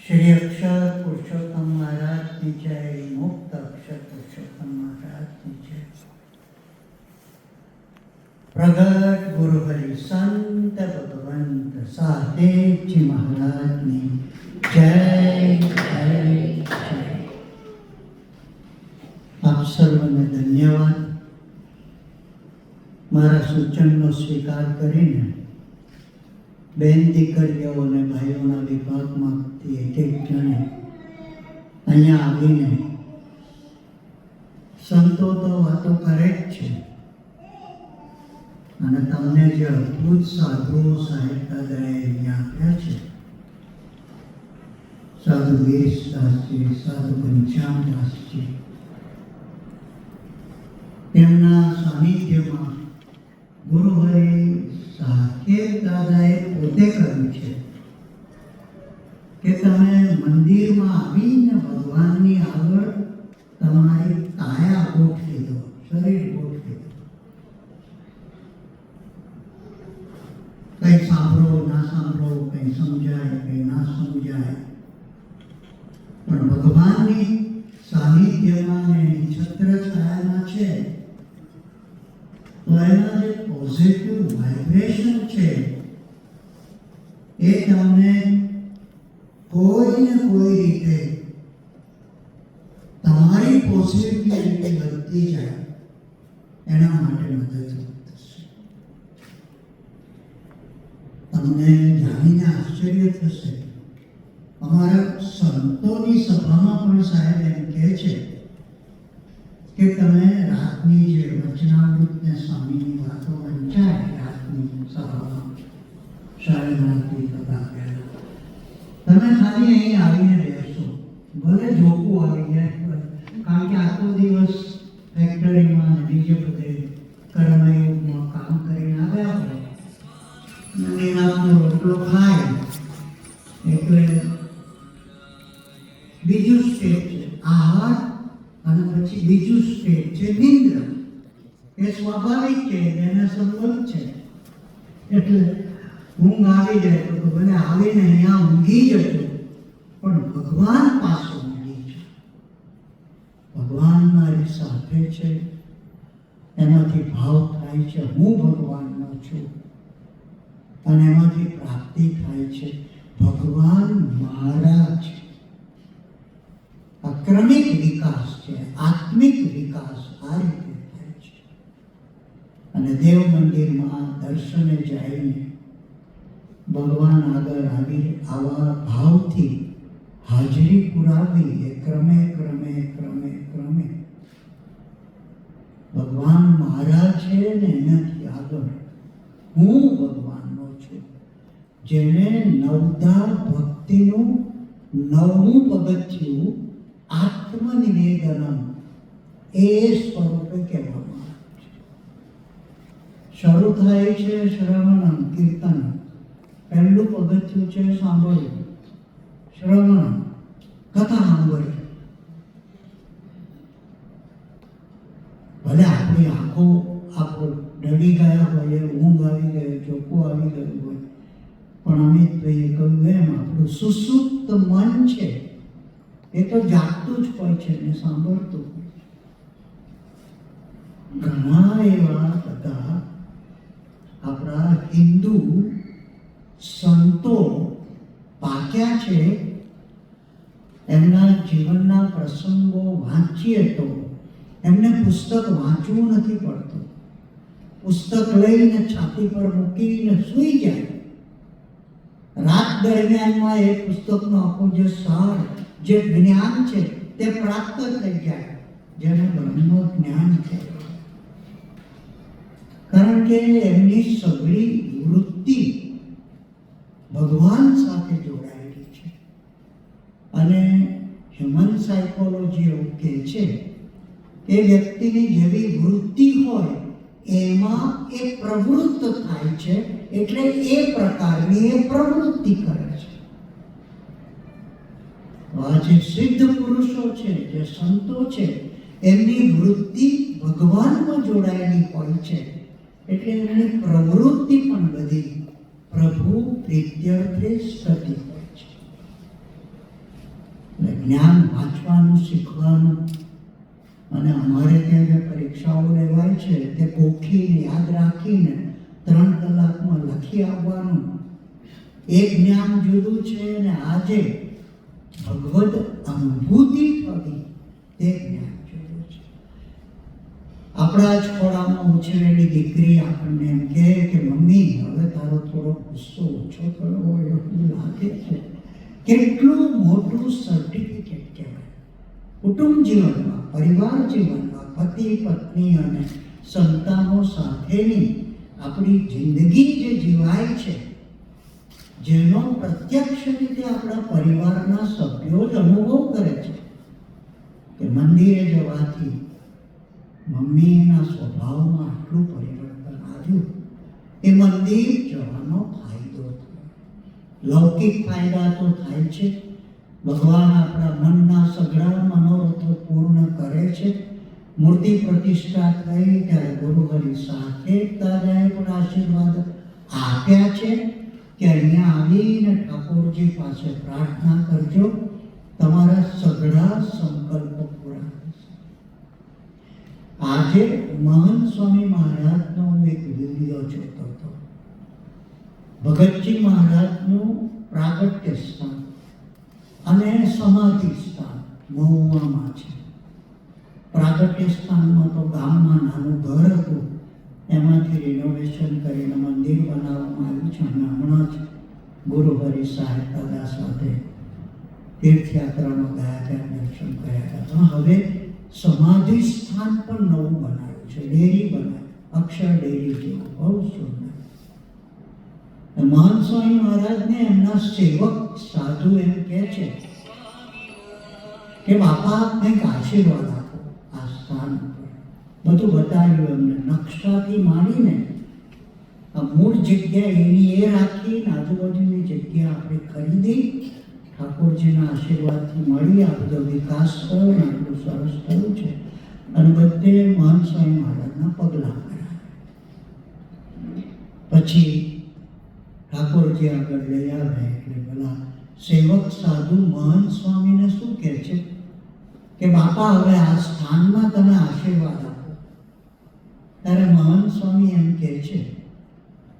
श्री अक्षर पुरुषोत्तम महाराज की जय। मुक्त अक्षर पुरुषोत्तम महाराज की जय। प्रगट गुरु हरि संत भगवंत साहेब जी महाराज की जय जय जय। आप सर्वने धन्यवाद। मारा सूचनનો સ્વીકાર કરીને બેન દીકરીઓ અને ભાઈઓના વિભાગમાંથી એક જણે અહીંયા આવીને સંતો તો વાતો કરે જ છે અને તમને જે અદ્ભુત સાધુઓ સાહિત્યદાએ અહીંયા આપ્યા છે, સાધુ વીરદાસજી, સાધુ ઘનશ્યામદાસજી, તેમના સાનિધ્યમાં ગુરુ હરિ સાહેબ દાદાએ પોતે કહ્યું છે કે તમે મંદિરમાં આવીને ભગવાનની આગળ તમારી કાયા ગોઠવી દો, શરીર ગોઠવી દો. કંઈ સાંભળો ના સાંભળો, કંઈ સમજાય કંઈ ના સમજાય, પણ ભગવાનની સાનિધ્યમાં એની છત્ર છાયામાં છે તો એના જે પોઝિટિવ વાઇબ્રેશન છે એ તમને કોઈ ને કોઈ રીતે તમારી પોઝિટિવિટી વધતી જાય એના માટે મદદરૂપ થશે. તમને જાણીને આશ્ચર્ય થશે, અમારા સંતોની સભામાં પણ સાહેબ એમ કહે છે કે તમે રાતની જે વચનામૃત ને સ્વામીની વાતો વંચાય રાતની સભામાં શાળામાંથી થતા પહેલા તમે ખાલી અહીં આવીને બેસો, ભલે જોકું આવી જાય, કારણ કે આખો દિવસ ફેક્ટરીમાં અને બીજે બધે કર્મયોગમાં કામ કરીને આવ્યા હોય અને નિરાતનો રોટલો ખાય એટલે બીજું સ્ટેજ છે આહાર અને પછી બીજું સ્ટેજ છે નિંદ્રા. એ સ્વાભાવિક છે, એને સંબંધ છે. એટલે ઊંઘ આવી જાય તો ભલે આવીને અહીંયા ઊંઘી જજો, પણ ભગવાન પાસે ઊંઘી છે. ભગવાન મારી સાથે છે, એમાંથી ભાવ થાય છે હું ભગવાનનો છું, અને એમાંથી પ્રાપ્તિ થાય છે ભગવાન મારા છે. ક્રમિક વિકાસ છે, આત્મિક વિકાસ આ રીતે થાય છે. અને દેવ મંદિરમાં દર્શને જઈને ભગવાન આગળ આવી આવા ભાવથી હાજરી પુરાવી એ ક્રમે ક્રમે ક્રમે ક્રમે ભગવાન મારા છે ને એનાથી આગળ હું ભગવાનનો છું. જેને નવધા ભક્તિનું 9મું પગથિયું આત્મનિવેદનમ એ સ્વરૂપે કહેવામાં આવે છે. શરૂ થાય છે શ્રવણમ, કીર્તન. પહેલું પગથિયું છે સાંભળવું, શ્રવણ, કથા સાંભળવી. ભલે આપણી આંખો ડળી ગયા હોય, ઊંઘ આવી ગઈ, ચોખ્ખું આવી ગયું હોય, પણ અમિતભાઈએ કહ્યું એમ આપણું સુસુપ્ત મન છે એ તો જાગતું જ હોય છે ને સાંભળતું. ઘણા એવા બધા આપણા હિન્દુ સંતો પાક્યા છે, એમના જીવનના પ્રસંગો વાંચીએ તો એમને પુસ્તક વાંચવું નથી પડતું. પુસ્તક લઈને છાતી પર મૂકીને સૂઈ જાય. રાત દરમિયાનમાં એ પુસ્તકનો આખો જે સાર, જે જ્ઞાન છે તે પ્રાપ્ત થઈ જાય, જેને બ્રહ્મ જ્ઞાન છે. કારણ કે એમની સઘળી વૃત્તિ ભગવાન સાથે જોડાયેલી છે. અને હ્યુમન સાયકોલોજી એવું કહે છે કે વ્યક્તિની જેવી વૃત્તિ હોય એમાં એ પ્રવૃત્ત થાય છે, એટલે એ પ્રકારની એ પ્રવૃત્તિ કરે છે. આ જે સિદ્ધ પુરુષો છે, જે સંતો છે, એમની વૃત્તિ ભગવાનમાં જોડાયેલી હોય છે, એટલે એમની પ્રવૃત્તિ પણ બધી પ્રભુ પ્રીત્યર્થે થતી હોય છે. જ્ઞાન વાંચવાનું, શીખવાનું. અને અમારે ત્યાં જે પરીક્ષાઓ લેવાય છે તે ગોખીને યાદ રાખીને 3 કલાકમાં લખી આવવાનું. એ જ્ઞાન જુદું છે અને આજે ભગવદ અનુભૂતિ થવી તે જ્ઞાન જુદું છે. આપણા જ ખોળામાં ઉછરેલી દીકરી આપણને એમ કહે કે મમ્મી હવે તારો થોડો ગુસ્સો ઓછો થયો હોય એવું લાગે છે. કેટલું મોટું સર્ટિફિકેટ કહેવાય. કુટુંબ જીવનમાં, પરિવાર જીવનમાં, પતિ પત્ની અને સંતાનો સાથેની આપણી જિંદગી જે જીવાય છે, જેનો પ્રત્યક્ષ રીતે આપણા પરિવારના સભ્યો જ અનુભવ કરે છે કે મંદિરે જવાથી મમ્મીના સ્વભાવમાં આટલું પરિવર્તન આવ્યું. એ મંદિર જવાનો ફાયદો થયો. લૌકિક ફાયદા તો થાય છે. ભગવાન આપણા મનના સઘળા મનોરથો પૂર્ણ કરે છે. મૂર્તિ પ્રતિષ્ઠા થઈ ત્યારે ગુરુહરિ સાથે દાદાએ પણ આશીર્વાદ આપ્યા છે કે અહીંયા આવીને ઠાકોરજી પાસે પ્રાર્થના કરજો, તમારા સઘળા સંકલ્પો પૂરા થશે. આજે મહંત સ્વામી મહારાજનો એક વિડીયો જોતો હતો. ભગતજી મહારાજનું પ્રાગટ્ય સ્થાન અને સમાધિ સ્થાન મહુવામાં છે. પ્રાગટ્ય સ્થાનમાં તો ગામમાં નાનું ઘર હતું, એમાંથી રિનોવેશન કરીને મંદિર બનાવવામાં આવ્યું છે. અને હમણાં જ ગુરુહરિ સાહેબ દાદા સાથે તીર્થયાત્રામાં ગયા ત્યાં દર્શન કર્યા હતા. હવે સમાધિ સ્થાન પણ નવું બનાવ્યું છે, ડેરી બનાવી, અક્ષર ડેરી જેવું, બહુ સુંદર. મહંત સ્વામી મહારાજને એમના સેવક સાધુ એમ કહે છે કે બાપા કંઈક આશીર્વાદ આપો આ સ્થાન ઉપર. બધું બતાવ્યું એમને, નકશાથી માંડીને આ મૂળ જગ્યા એની એ રાખી, આજુબાજુની જગ્યા આપણે ખરીદી, ઠાકોરજીના આશીર્વાદથી મળી આ બધો વિકાસ થયો ને આટલું સરસ થયું છે. અને બધે મહંત સ્વામી મહારાજના પગલાં કર્યા. પછી ઠાકોરજી આગળ લઈ આવે એટલે પેલા સેવક સાધુ મહંત સ્વામીને શું કહે છે કે બાપા હવે આ સ્થાનમાં તમે આશીર્વાદ આપો. ત્યારે મહંત સ્વામી એમ કહે છે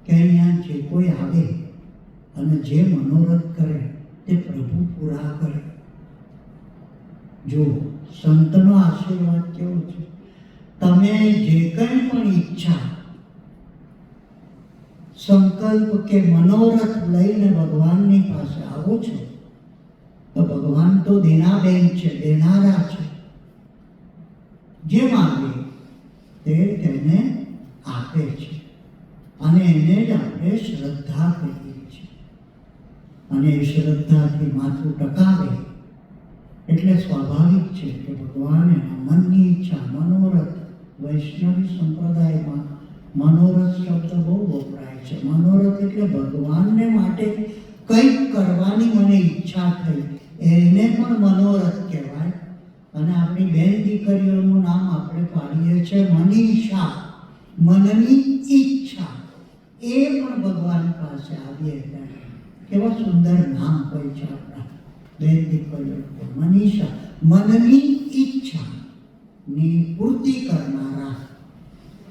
કે અહીંયા જે કોઈ આવે અને જે મનોરથ કરે તે પ્રભુ પૂરા કરે. જો સંતનો આશીર્વાદ કેવો છે, તમે જે કંઈ પણ ઈચ્છા, સંકલ્પ કે મનોરથ લઈને ભગવાનની પાસે આવો છો તો ભગવાન તો દેનાબેન છે, દેનારા છે. જે માંગે તે તેને આપે છે અને એને જ આપણે શ્રદ્ધા કહીએ છીએ. અને એ શ્રદ્ધાથી માથું ટકાવે એટલે સ્વાભાવિક છે કે ભગવાન એના મનની ઈચ્છા, મનોરથ, વૈષ્ણવી સંપ્રદાયમાં મનોરથ શબ્દ બહુ વપરાય છે. મનોરથ એટલે ભગવાનને માટે કંઈક કરવાની મને ઈચ્છા થઈ, એને પણ મનોરથ કહેવાય. અને આપણી બેન દીકરીઓનું નામ આપણે પાડીએ છીએ મનીષા, મનની ઈચ્છા. એ પણ ભગવાન પાસે આવીએ ત્યારે કેવા સુંદર નામ હોય છે આપણા બેન દીકરીઓ. મનીષા, મનની ઈચ્છાની પૂર્તિ કરનારા.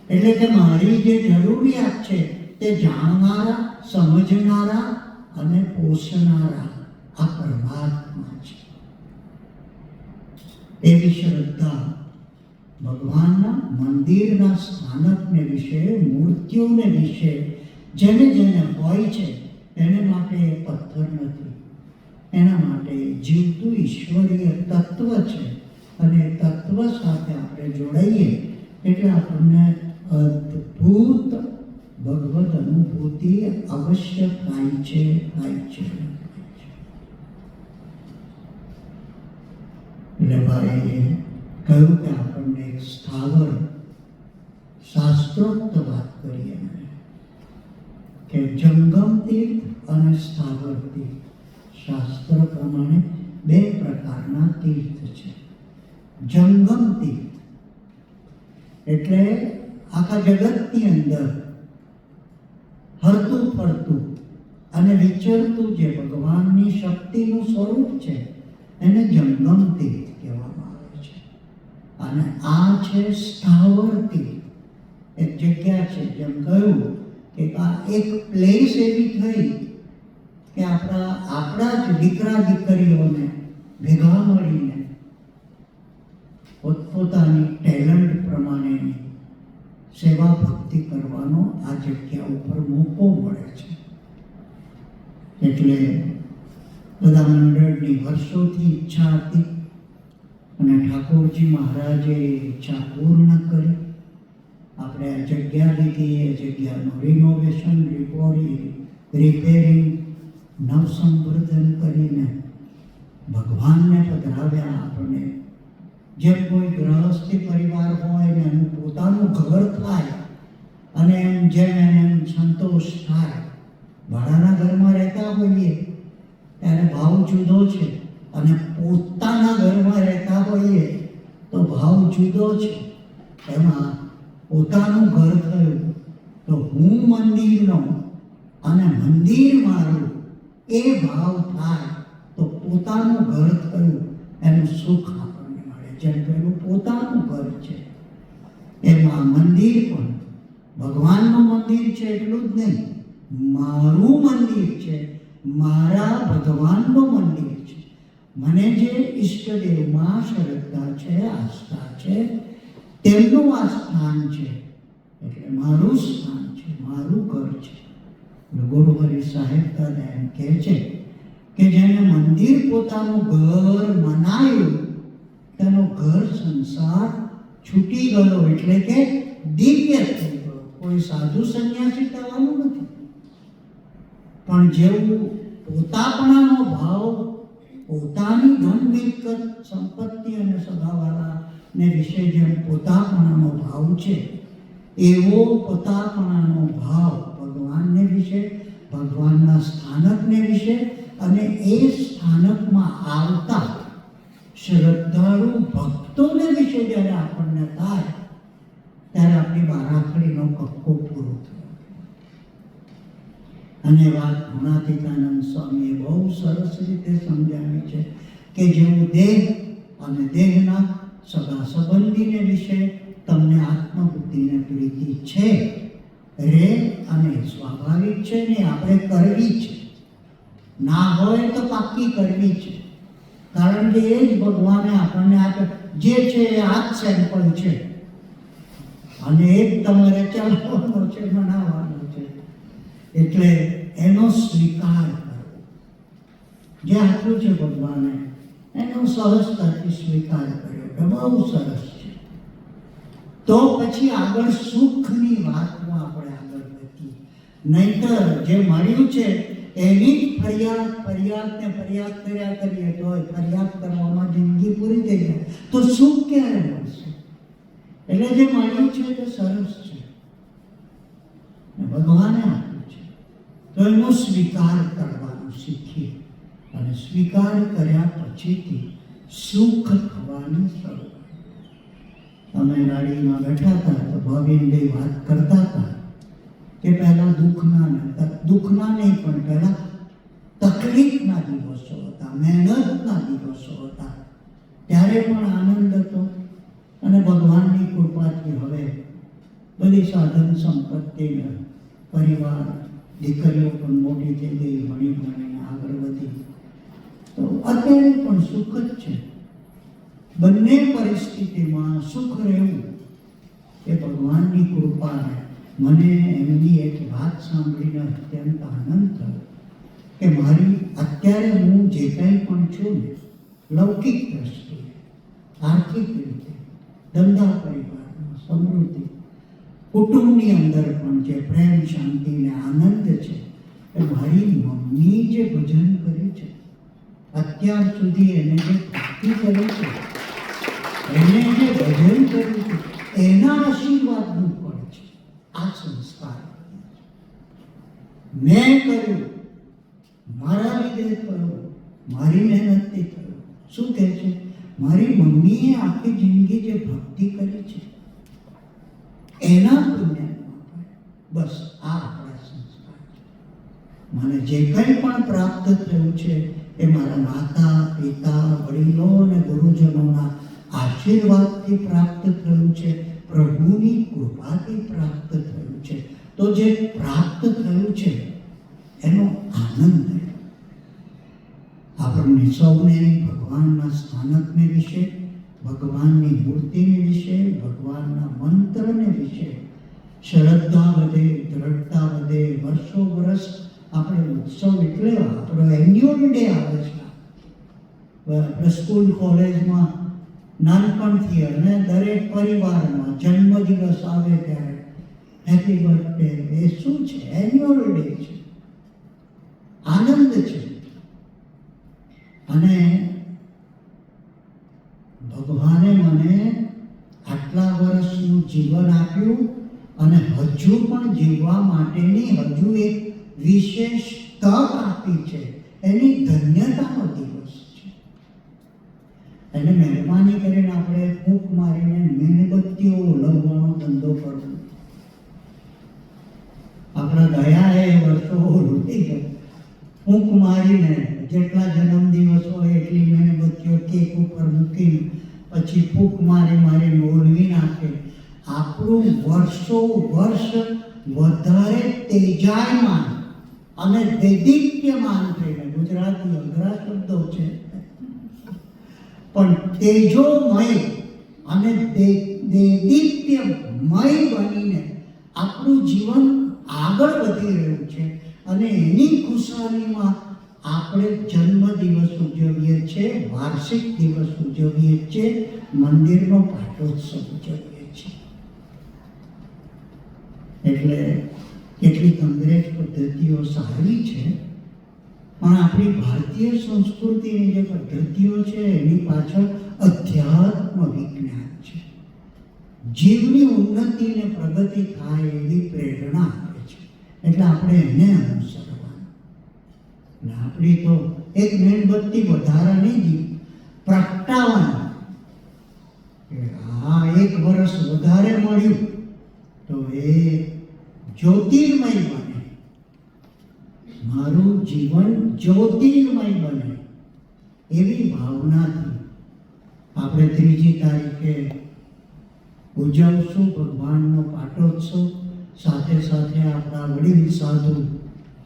એટલે કે મારી જે જરૂરિયાત છે તે જાણનારા, સમજનારા અને પોષનારા આ પરમાત્મા છે. એવી શ્રદ્ધા ભગવાનના મંદિરના સ્થાનકને વિશે, મૂર્તિઓને વિશે જેને જેને હોય છે એને માટે પથ્થર નથી, એના માટે જીવતું ઈશ્વરીય તત્વ છે. અને તત્વ સાથે આપણે જોડાઈએ એટલે આપણને અદ્ભુત ભગવદ અનુભૂતિ અવશ્ય થાય છે. એટલે ભાઈએ કહ્યું કે આપણને એક સ્થાવર શાસ્ત્રોક્ત વાત કરીએ કે જંગમ તીર્થ અને સ્થાવર તીર્થ. શાસ્ત્ર પ્રમાણે 2 પ્રકારના તીર્થ છે. જંગમ તીર્થ એટલે આખા જગતની અંદર હરતું ફરતું અને વિચરતું જે ભગવાનની શક્તિનું સ્વરૂપ છે એને જંગમ તીર્થ કહેવામાં આવે છે. અને આ છે સ્થાવર તીર્થ. એક જગ્યા છે, જેમ કહ્યું કે આ એક પ્લેસ એવી થઈ કે આપણા જ દીકરા દીકરીઓને ભેગા મળીને પોતપોતાની ટેલેન્ટ પ્રમાણેની સેવા ભક્તિ કરવાનો આ જગ્યા ઉપર મોકો મળે છે. એટલે બધા મંડળની વર્ષોથી ઈચ્છા હતી અને ઠાકોરજી મહારાજે ઈચ્છા પૂર્ણ કરી. આપણે આ જગ્યા લીધી, એ જગ્યાનું રિનોવેશન, રિપેરિંગ, નવસંવર્ધન કરીને ભગવાનને પધરાવ્યા. આપણને જેમ કોઈ ગ્રહસ્થી પરિવાર હોય ને એનું પોતાનું ઘર થાય અને જેમ એને સંતોષ થાય. ભાડાના ઘરમાં રહેતા હોઈએ ત્યારે ભાવ જુદો છે, અને પોતાના ઘરમાં રહેતા હોઈએ તો ભાવ જુદો છે. એમાં પોતાનું ઘર થયું તો હું મંદિરનો અને મંદિર મારું એ ભાવ થાય તો પોતાનું ઘર થયું એનું સુખ આપણને મળે. જેમ પેલું પોતાનું ઘર છે, એમાં મંદિર પણ ભગવાનનું મંદિર છે એટલું જ નહીં, મારું મંદિર છે, મારા ભગવાનનું મંદિર છે. મને જે ઈષ્ટદેવમાં શ્રદ્ધા છે, આસ્થા છે, તેમનું આ સ્થાન છે. એટલે મારું સ્થાન છે, મારું ઘર છે. ગુરુ હરિ સાહેબ દાદા એમ કહે છે કે જેને મંદિર પોતાનું ઘર મનાયું તેનો ઘર સંસાર છૂટી ગયો, એટલે કે દિવ્ય થઈ ગયો. કોઈ સાધુ સંન્યાસી થવાનું નથી, પણ જેવું પોતાપણાનો ભાવ, પોતાની ધન મિલકત સંપત્તિ અને સગાવાળાને વિશે જેમ પોતાપણાનો ભાવ છે, એવો પોતાપણાનો ભાવ ભગવાનને વિશે, ભગવાનના સ્થાનકને વિશે અને એ સ્થાનકમાં આવતા શ્રદ્ધાળુ ભક્તોને વિશે જ્યારે આપણને થાય ત્યારે આપણી બારાખડીનો કક્કો પૂરો થયો. અને વાત ગુણાતીતાનંદ સ્વામીએ બહુ સરસ રીતે સમજાવી છે કે જેવું દેહ અને દેહના સગા સંબંધીને વિશે તમને આત્મબુદ્ધિને પ્રીતિ છે રે, અને સ્વાભાવિક છે ને આપણે કરવી છે. ના હોય તો પાક્કી કરવી છે, કારણ કે એ જ ભગવાને આપણને આપે જે છે એ આ જ સેમ્પલ છે, અને એ જ તમારે ચાલવાનો છે, મનાવવાનો છે. એટલે એનો સ્વીકાર કરવો. જે આપ્યું છે ભગવાને એનો સહજતાથી સ્વીકાર કર્યો કે બહુ સરસ છે. તો પછી આગળ સુખની વાતમાં આપણે આગળ વધીએ. નહીંતર જે મળ્યું છે એની જ ફરિયાદ કર્યા કરીએ તો ફરિયાદ કરવામાં જિંદગી પૂરી થઈ જાય તો સુખ ક્યારે મળશે? એટલે જે મળ્યું છે તે સરસ છે, ભગવાને આપ્યું છે, તો એનો સ્વીકાર કરવાનું શીખીએ. અને સ્વીકાર કર્યા પછીથી સુખ થવાની શરૂઆત. અમે ગાડીમાં બેઠા હતા તો ભાવિનભાઈ વાત કરતા હતા કે પહેલા દુઃખના નહીં પણ પહેલા તકલીફના દિવસો હતા, મહેનતના દિવસો હતા, ત્યારે પણ આનંદ હતો. અને ભગવાનની કૃપાથી હવે બધી સાધન સંપત્તિ, પરિવાર, દીકરીઓ પણ મોટી થઈ ગઈ, ભણીને આગળ વધી, તો અત્યારે પણ સુખ જ છે. બંને પરિસ્થિતિમાં સુખ રહેવું એ ભગવાનની કૃપા. મને એમની એક વાત સાંભળીને અત્યંત આનંદ થયો કે મારી અત્યારે હું જે કંઈ પણ છું ને, લૌકિક દ્રષ્ટિએ, આર્થિક રીતે, ધંધા પરિવારમાં સમૃદ્ધિ, કુટુંબની અંદર પણ જે પ્રેમ, શાંતિ ને આનંદ છે, એ મારી મમ્મી જે ભજન કરે છે, અત્યાર સુધી એને જે ભક્તિ કરે છે, એને જે ભજન કર્યું છે, એના આશીર્વાદનું ફળ છે આ સંસ્કાર. મેં કર્યું, મારા લીધે કર્યું, મારી મહેનતથી કર્યું. શું કહે છે? મારી મમ્મીએ આખી જિંદગી જે ભક્તિ કરી છે એના પુણ્યમાં બસ આ આપણા સંસ્કાર છે. મને જે કંઈ પણ પ્રાપ્ત થયું છે એ મારા માતા પિતા વડીલો અને ગુરુજનોના આશીર્વાદથી પ્રાપ્ત થયું છે, પ્રભુની કૃપાથી પ્રાપ્ત થયું છે. તો જે પ્રાપ્ત થયું છે એનો આનંદ આપણને સૌને ભગવાનના સ્થાનકને વિશે, ભગવાનની મૂર્તિને વિશે, ભગવાનના મંત્રને વિશે શ્રદ્ધા વધે, દ્રઢતા વધે. વર્ષો વર્ષ આપણે ઉત્સવ એટલે આપણો એન્યુઅલ ડે આવે છે. આપણે સ્કૂલ કોલેજમાં નાનપણથી અને દરેક પરિવારમાં જન્મદિવસ આવે ત્યારે હેપી બર્થડે, એ શું છે? એન્યુઅલ ડે છે, આનંદ છે. અને ભગવાને મને આટલા વર્ષનું જીવન આપ્યું અને હજુ પણ જીવવા માટેની હજુ એક વિશેષ તક આપી છે. એની ધન્યતાનો દિવસ છે. એને મહેરબાની કરીને આપણે ફૂંક મારીને મીણબત્તીઓ ઓલવવાનો ધંધો કરવો. આપણા ગયા એ વર્ષો લૂટી ગયો. ફૂંક મારીને જેટલા જન્મદિવસ હોય એટલી મીણબત્તીઓ કેક ઉપર મૂકીને પછી ફૂંક મારીને ઓલવી નાખે. આપણું વર્ષો વર્ષ વધારે તેજાયમાન અને દૈદીપ્યમાન થઈને, ગુજરાતી અઘરા શબ્દો છે પણ તેજોમય અને દૈદીપ્યમય બનીને આપણું જીવન આગળ વધી રહ્યું છે. અને એની ખુશાલીમાં આપણે જન્મદિવસ ઉજવીએ છીએ, વાર્ષિક દિવસ ઉજવીએ છીએ, મંદિરનો પાટોત્સવ ઉજવીએ છીએ. એટલે કેટલીક અંગ્રેજ પદ્ધતિઓ સારી છે, પણ આપણી ભારતીય સંસ્કૃતિની જે પદ્ધતિઓ છે એની પાછળ અધ્યાત્મ વિજ્ઞાન છે. જીવની ઉન્નતિ ને પ્રગતિ થાય એવી પ્રેરણા આપે છે. એટલે આપણે એને અનુસરવાનું. અને આપણી તો એક મીણબત્તી વધારાની પ્રગટાવવાની. હા, એક વર્ષ વધારે મળ્યું તો એ જ્યોતિર્મય બને, મારું જીવન જ્યોતિર્મય બને, એવી ભાવનાથી આપણે 3જી તારીખે ઉજવશું ભગવાનનો પાટોત્સવ. સાથે સાથે આપણા વડીલ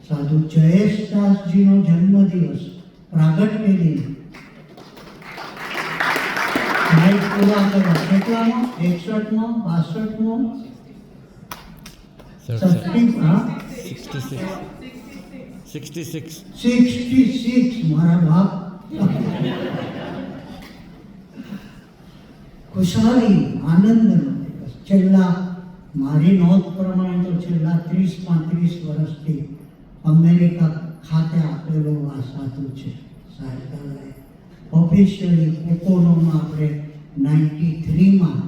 સાધુ જયેશદાસજીનો જન્મદિવસ, પ્રાગટ્ય દિન. પૂરા કરો. કેટલામો? 61મો? 62મો? 66 મારા બાપ. ખુશાલી, આનંદનો દિવસ. છેલ્લા મારી નોંધ પ્રમાણે તો છેલ્લા 30-35 વર્ષથી અમેરિકા ખાતે આપેલો આ સાધુ છે સાહેબદાદાએ. ઓફિશિયલી પોકોનોમાં આપણે 93માં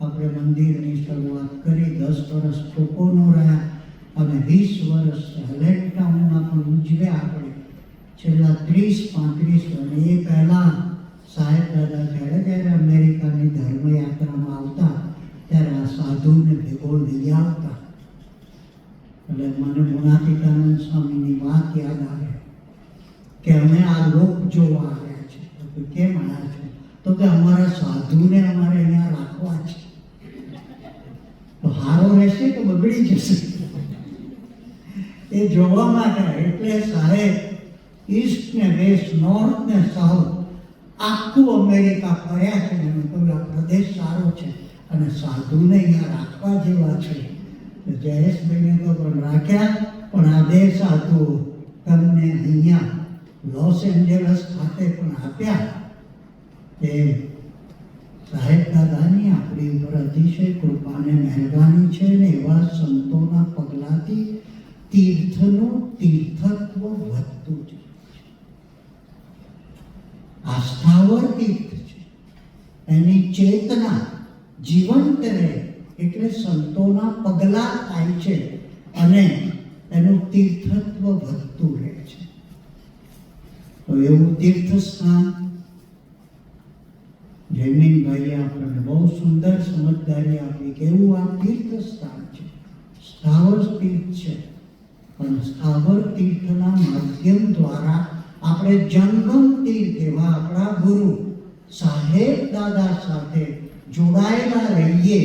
આપણે મંદિરની શરૂઆત કરી. 10 વર્ષ પોકોનો રહ્યા અને 20 વર્ષ એલેન્ટાઉનમાં પણ ઉજવ્યા આપણે. છેલ્લા 30-35 અને એ પહેલાં સાહેબદાદા જ્યારે અમેરિકાની ધર્મયાત્રામાં આવતા ત્યારે આ સાધુને ભેગો લઈ આવતા. એટલે મને મુનાતીતાનંદ સ્વામીની વાત યાદ આવે કે અમે આ લોક જોવા આવ્યા છે. તો કેમ આવ્યા છો? તો કે અમારા સાધુને અમારે અહીંયા રાખવા છે. તો સારો રહેશે કે બગડી જશે એ જોવા માટે. એટલે સાહેબ ઈસ્ટ ને વેસ્ટ, નોર્થ ને સાઉથ આખું અમેરિકા ફર્યા છે. મને કહ્યું આ પ્રદેશ સારો છે અને સાધુને અહીંયા રાખવા જેવા છે. જયેશભાઈને તો પણ રાખ્યા, પણ આ 2 સાધુઓ તમને અહીંયા લોસ એન્જલસ ખાતે પણ આપ્યા. એ સાહેબદાદાની આપણી ઉપર અતિશય કૃપાને મહેરબાની છે. ને એવા સંતોના પગલાંથી તીર્થનું તીર્થત્વ વધતું છે. આસ્થાવર તીર્થ છે, એની ચેતના જીવંત રહે એટલે સંતોના પગલાં થાય છે અને એનું તીર્થત્વ વધતું રહે છે. તો એવું તીર્થસ્થાન જયમીનભાઈએ આપણને બહુ સુંદર સમજદારી આપી કે એવું આ તીર્થસ્થાન છે, સ્થાવર તીર્થ છે. પણ સ્થાવર તીર્થના માધ્યમ દ્વારા આપણે જંગમથી એવા આપણા ગુરુ સાહેબ દાદા સાથે જોડાયેલા રહીએ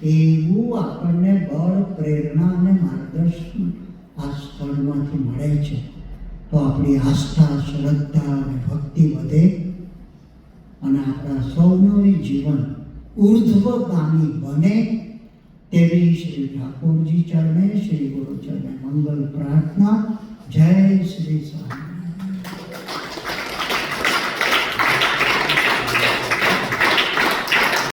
એવું આપણને બળ, પ્રેરણા અને માર્ગદર્શન આ સ્થળમાંથી મળે છે. તો આપણી આસ્થા, શ્રદ્ધા અને ભક્તિ વધે અને આપણા સૌનું જીવન ઉર્ધ્વગામી બને તેવી શ્રી ઠાકોરજી ચરણે, શ્રી ગુરુ ચરણે મંગલ પ્રાર્થના. જય શ્રી સ્વામી.